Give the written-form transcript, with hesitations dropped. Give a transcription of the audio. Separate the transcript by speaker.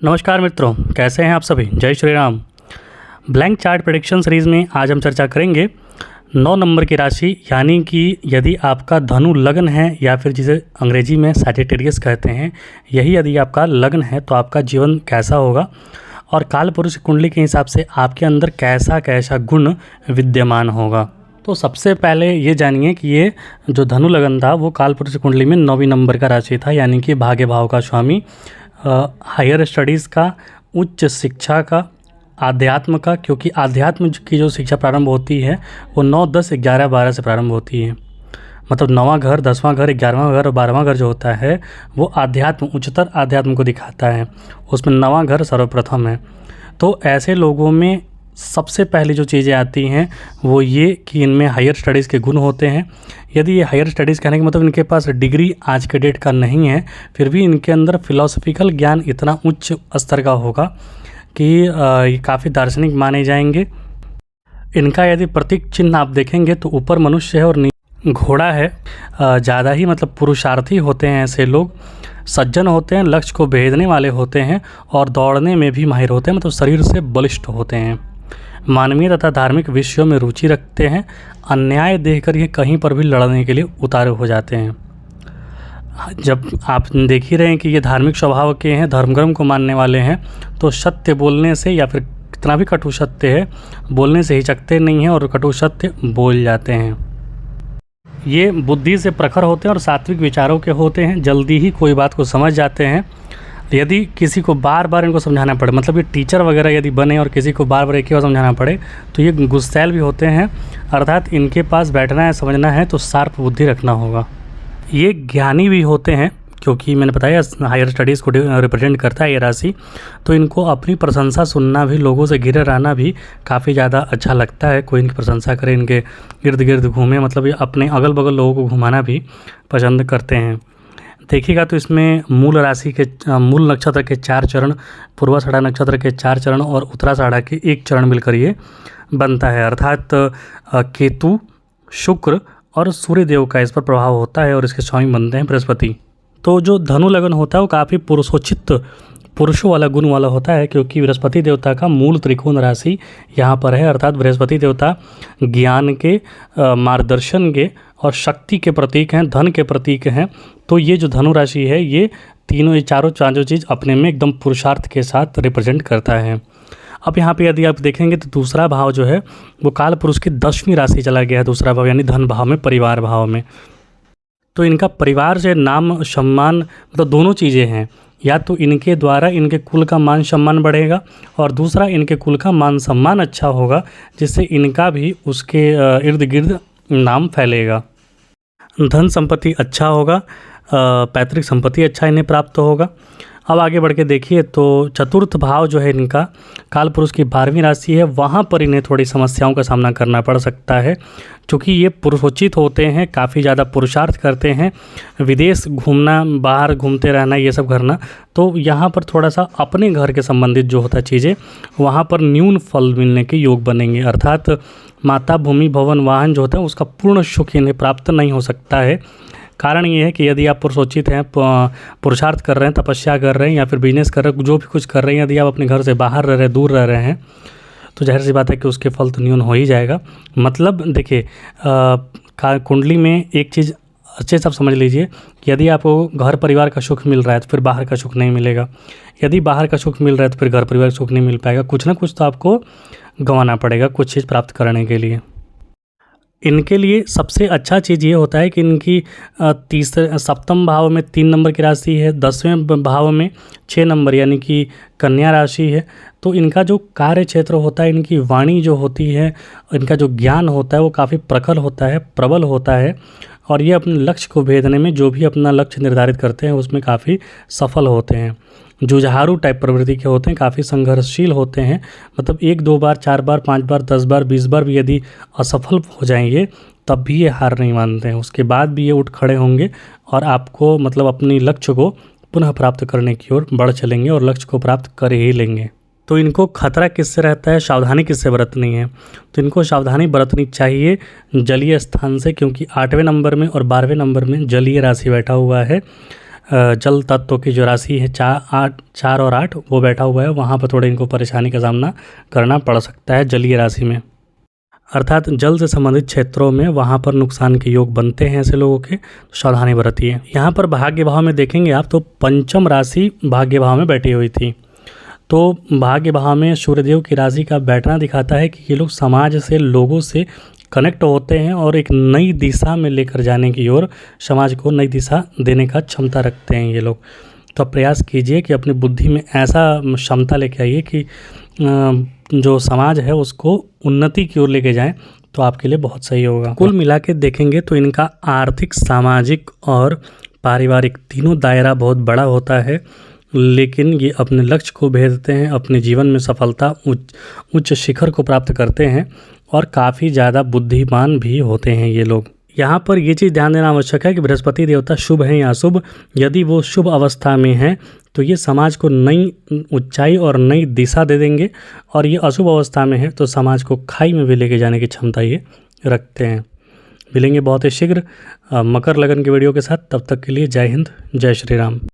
Speaker 1: नमस्कार मित्रों, कैसे हैं आप सभी। जय Shri Ram. Blank chart prediction series में आज हम चर्चा करेंगे 9 नंबर की राशि, यानी कि यदि आपका धनु लग्न है या फिर जिसे अंग्रेजी में सैजिटेरियस कहते हैं, यही यदि आपका लग्न है तो आपका जीवन कैसा होगा और कालपुरुष कुंडली के हिसाब से आपके अंदर कैसा कैसा गुण विद्यमान होगा। तो सबसे पहले ये जानिए कि ये जो धनु लग्न था वो कालपुरुष कुंडली में 9वीं नंबर का राशि था, यानी कि भाग्य भाव का स्वामी, हायर स्टडीज़ का, उच्च शिक्षा का, आध्यात्म का, क्योंकि आध्यात्म की जो शिक्षा प्रारंभ होती है वो 9, 10, 11, 12 से प्रारंभ होती है। मतलब 9वां घर, 10वां घर, 11वां घर और 12वां घर जो होता है वो आध्यात्म, उच्चतर आध्यात्म को दिखाता है। उसमें 9वां घर सर्वप्रथम है। तो ऐसे लोगों में सबसे पहली जो चीज़ें आती हैं वो ये कि इनमें हायर स्टडीज़ के गुण होते हैं। यदि ये हायर स्टडीज़ कहने का मतलब इनके पास डिग्री आज के डेट का नहीं है, फिर भी इनके अंदर फिलॉसफिकल ज्ञान इतना उच्च स्तर का होगा कि ये काफ़ी दार्शनिक माने जाएंगे। इनका यदि प्रतीक चिन्ह आप देखेंगे तो ऊपर मनुष्य है और नीचे घोड़ा है। ज़्यादा ही मतलब पुरुषार्थी होते हैं ऐसे लोग, सज्जन होते हैं, लक्ष्य को भेदने वाले होते हैं और दौड़ने में भी माहिर होते हैं, मतलब शरीर से बलिष्ठ होते हैं। मानवीय तथा धार्मिक विषयों में रुचि रखते हैं। अन्याय देखकर ये कहीं पर भी लड़ने के लिए उतारू हो जाते हैं। जब आप देख ही रहे हैं कि ये धार्मिक स्वभाव के हैं, धर्मक्रम को मानने वाले हैं, तो सत्य बोलने से या फिर कितना भी कटु सत्य है बोलने से हिचकते नहीं हैं और कटु सत्य बोल जाते हैं। ये बुद्धि से प्रखर होते हैं और सात्विक विचारों के होते हैं, जल्दी ही कोई बात को समझ जाते हैं। यदि किसी को बार बार इनको समझाना पड़े, मतलब ये टीचर वगैरह यदि बने और किसी को बार बार एक ही बार समझाना पड़े तो ये गुस्सैल भी होते हैं, अर्थात इनके पास बैठना है, समझना है तो शार्प बुद्धि रखना होगा। ये ज्ञानी भी होते हैं, क्योंकि मैंने बताया हायर स्टडीज़ को रिप्रेजेंट करता है ये राशि, तो इनको अपनी प्रशंसा सुनना भी, लोगों से घिरे रहना भी काफ़ी ज़्यादा अच्छा लगता है। कोई इनकी प्रशंसा करे, इनके इर्द गिर्द घूमे, मतलब ये अपने अगल बगल लोगों को घुमाना भी पसंद करते हैं। देखिएगा तो इसमें मूल राशि के मूल नक्षत्र के 4 चरण, पूर्वाषाढ़ा नक्षत्र के 4 चरण और उत्तराषाढ़ा के 1 चरण मिलकर ये बनता है, अर्थात केतु, शुक्र और सूर्य देव का इस पर प्रभाव होता है और इसके स्वामी बनते हैं बृहस्पति। तो जो धनु लगन होता है वो काफ़ी पुरुषोचित, पुरुषों वाला गुण वाला होता है, क्योंकि बृहस्पति देवता का मूल त्रिकोण राशि यहाँ पर है, अर्थात बृहस्पति देवता ज्ञान के, मार्गदर्शन के और शक्ति के प्रतीक हैं, धन के प्रतीक हैं। तो ये जो धनु राशि है ये तीनों, ये चारों पांचों चीज़ अपने में एकदम पुरुषार्थ के साथ रिप्रेजेंट करता है। अब यहाँ पे यदि आप देखेंगे तो दूसरा भाव जो है वो काल पुरुष की 10वीं राशि चला गया है, दूसरा भाव यानी धन भाव में, परिवार भाव में। तो इनका परिवार से नाम सम्मान, मतलब दोनों चीज़ें हैं। या तो इनके द्वारा इनके कुल का मान सम्मान बढ़ेगा और दूसरा इनके कुल का मान सम्मान अच्छा होगा, जिससे इनका भी उसके इर्द गिर्द नाम फैलेगा। धन संपत्ति अच्छा होगा, पैतृक संपत्ति अच्छा इन्हें प्राप्त होगा। अब आगे बढ़ के देखिए तो चतुर्थ भाव जो है इनका, कालपुरुष की 12वीं राशि है, वहाँ पर इन्हें थोड़ी समस्याओं का सामना करना पड़ सकता है, क्योंकि ये पुरुषोचित होते हैं, काफ़ी ज़्यादा पुरुषार्थ करते हैं, विदेश घूमना, बाहर घूमते रहना, ये सब करना। तो यहाँ पर थोड़ा सा अपने घर के संबंधित जो होता है चीज़ें, वहाँ पर न्यून फल मिलने के योग बनेंगे, अर्थात माता, भूमि, भवन, वाहन जो होता है उसका पूर्ण सुख इन्हें प्राप्त नहीं हो सकता है। कारण ये है कि यदि आप पुरुषोचित हैं, पुरुषार्थ कर रहे हैं, तपस्या कर रहे हैं या फिर बिजनेस कर रहे हैं, जो भी कुछ कर रहे हैं, यदि आप अपने घर से बाहर रह रहे हैं, दूर रह रहे हैं, तो जाहिर सी बात है कि उसके फल तो न्यून हो ही जाएगा। मतलब देखिए, कुंडली में एक चीज़ अच्छे से आप समझ लीजिए कि यदि आपको घर परिवार का सुख मिल रहा है तो फिर बाहर का सुख नहीं मिलेगा, यदि बाहर का सुख मिल रहा है तो फिर घर परिवार का सुख नहीं मिल पाएगा। कुछ ना कुछ तो आपको गंवाना पड़ेगा कुछ चीज़ प्राप्त करने के लिए। इनके लिए सबसे अच्छा चीज़ ये होता है कि इनकी सप्तम भाव में 3 नंबर की राशि है, 10वें भाव में 6 नंबर यानी कि कन्या राशि है। तो इनका जो कार्य क्षेत्र होता है, इनकी वाणी जो होती है, इनका जो ज्ञान होता है वो काफ़ी प्रखर होता है, प्रबल होता है, और ये अपने लक्ष्य को भेदने में, जो भी अपना लक्ष्य निर्धारित करते हैं उसमें काफ़ी सफल होते हैं। जुझारू टाइप प्रवृत्ति के होते हैं, काफ़ी संघर्षशील होते हैं, मतलब 1, 2 बार, 4 बार, 5 बार, 10 बार, 20 बार भी यदि असफल हो जाएंगे तब भी ये हार नहीं मानते हैं, उसके बाद भी ये उठ खड़े होंगे और आपको, मतलब अपनी लक्ष्य को पुनः प्राप्त करने की ओर बढ़ चलेंगे और लक्ष्य को प्राप्त कर ही लेंगे। तो इनको खतरा किससे रहता है, सावधानी किससे बरतनी है, तो इनको सावधानी बरतनी चाहिए जलीय स्थान से, क्योंकि 8वें नंबर में और 12वें नंबर में जलीय राशि बैठा हुआ है। जल तत्व की जो राशि है 4 और 8 वो बैठा हुआ है, वहाँ पर थोड़े इनको परेशानी का सामना करना पड़ सकता है जलीय राशि में, अर्थात जल से संबंधित क्षेत्रों में वहाँ पर नुकसान के योग बनते हैं ऐसे लोगों के, तो सावधानी बरतिए। यहाँ पर भाग्य भाव में देखेंगे आप तो पंचम राशि भाग्य भाव में बैठी हुई थी, तो भाग्य भाव में सूर्यदेव की राशि का बैठना दिखाता है कि ये लोग समाज से, लोगों से कनेक्ट होते हैं और एक नई दिशा में लेकर जाने की ओर, समाज को नई दिशा देने का क्षमता रखते हैं ये लोग। तो आप प्रयास कीजिए कि अपनी बुद्धि में ऐसा क्षमता लेके आइए कि जो समाज है उसको उन्नति की ओर लेके जाएं, तो आपके लिए बहुत सही होगा। कुल मिला के देखेंगे तो इनका आर्थिक, सामाजिक और पारिवारिक तीनों दायरा बहुत बड़ा होता है, लेकिन ये अपने लक्ष्य को भेजते हैं, अपने जीवन में सफलता उच्च शिखर को प्राप्त करते हैं और काफ़ी ज़्यादा बुद्धिमान भी होते हैं ये लोग। यहाँ पर ये चीज़ ध्यान देना आवश्यक है कि बृहस्पति देवता शुभ हैं या अशुभ, यदि वो शुभ अवस्था में हैं तो ये समाज को नई ऊंचाई और नई दिशा दे देंगे, और ये अशुभ अवस्था में है तो समाज को खाई में भी लेके जाने की क्षमता ये रखते हैं। मिलेंगे बहुत ही शीघ्र मकर लगन के वीडियो के साथ, तब तक के लिए जय हिंद, जय श्री राम।